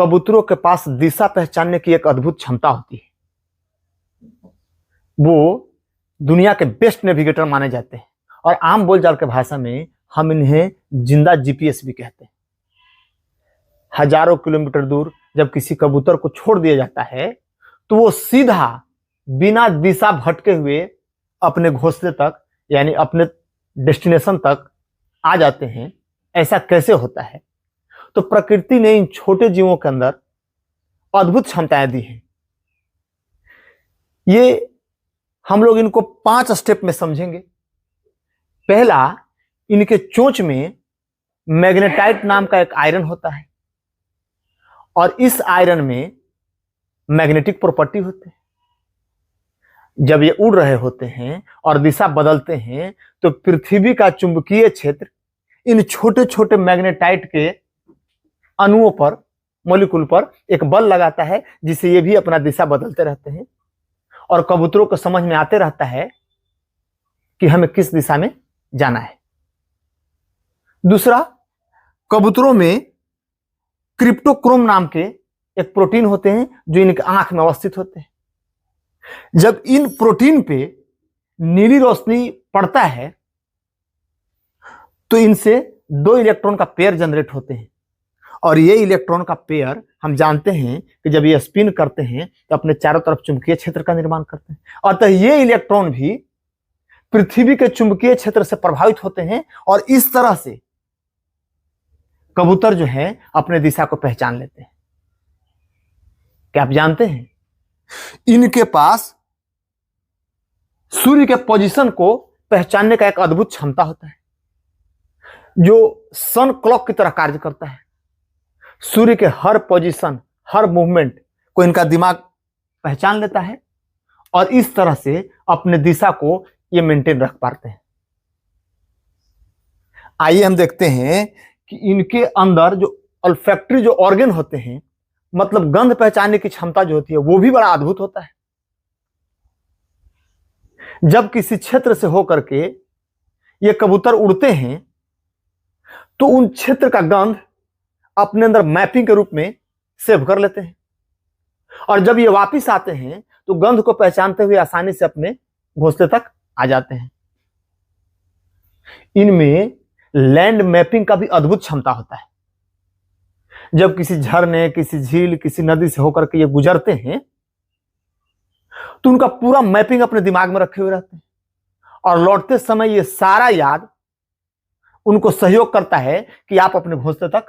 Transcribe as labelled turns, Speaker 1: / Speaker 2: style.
Speaker 1: कबूतरों के पास दिशा पहचानने की एक अद्भुत क्षमता होती है। वो दुनिया के बेस्ट नेविगेटर माने जाते हैं और आम बोलचाल के भाषा में हम इन्हें जिंदा जीपीएस भी कहते हैं। हजारों किलोमीटर दूर जब किसी कबूतर को छोड़ दिया जाता है तो वो सीधा बिना दिशा भटके हुए अपने घोंसले तक यानी अपने डेस्टिनेशन तक आ जाते हैं। ऐसा कैसे होता है? तो प्रकृति ने इन छोटे जीवों के अंदर अद्भुत क्षमताएं दी हैं। ये हम लोग इनको 5 स्टेप में समझेंगे। पहला, इनके चोंच में मैग्नेटाइट नाम का एक आयरन होता है और इस आयरन में मैग्नेटिक प्रॉपर्टी होते हैं। जब ये उड़ रहे होते हैं और दिशा बदलते हैं तो पृथ्वी का चुंबकीय क्षेत्र इन छोटे छोटे मैग्नेटाइट के अणुओं पर, मॉलिक्यूल पर एक बल लगाता है, जिससे ये भी अपना दिशा बदलते रहते हैं और कबूतरों को समझ में आते रहता है कि हमें किस दिशा में जाना है। दूसरा, कबूतरों में क्रिप्टोक्रोम नाम के एक प्रोटीन होते हैं जो इनकी आंख में अवस्थित होते हैं। जब इन प्रोटीन पे नीली रोशनी पड़ता है तो इनसे 2 इलेक्ट्रॉन का पेयर जनरेट होते हैं और ये इलेक्ट्रॉन का पेयर हम जानते हैं कि जब ये स्पिन करते हैं तो अपने चारों तरफ चुंबकीय क्षेत्र का निर्माण करते हैं। अतः ये इलेक्ट्रॉन भी पृथ्वी के चुंबकीय क्षेत्र से प्रभावित होते हैं और इस तरह से कबूतर जो है अपने दिशा को पहचान लेते हैं। क्या आप जानते हैं इनके पास सूर्य के पोजीशन को पहचानने का एक अद्भुत क्षमता होता है जो सन क्लॉक की तरह कार्य करता है। सूर्य के हर पोजीशन, हर मूवमेंट को इनका दिमाग पहचान लेता है और इस तरह से अपने दिशा को ये मेंटेन रख पाते हैं। आइए हम देखते हैं कि इनके अंदर जो ऑल्फैक्टरी जो ऑर्गन होते हैं, मतलब गंध पहचानने की क्षमता जो होती है, वो भी बड़ा अद्भुत होता है। जब किसी क्षेत्र से होकर के ये कबूतर उड़ते हैं तो उन क्षेत्र का गंध अपने अंदर मैपिंग के रूप में सेव कर लेते हैं और जब ये वापस आते हैं तो गंध को पहचानते हुए आसानी से अपने घोंसले तक आ जाते हैं। इनमें लैंड मैपिंग का भी अद्भुत क्षमता होता है। जब किसी झरने, किसी झील, किसी नदी से होकर के ये गुजरते हैं तो उनका पूरा मैपिंग अपने दिमाग में रखे हुए रहते हैं और लौटते समय ये सारा याद उनको सहयोग करता है कि आप अपने घोंसले तक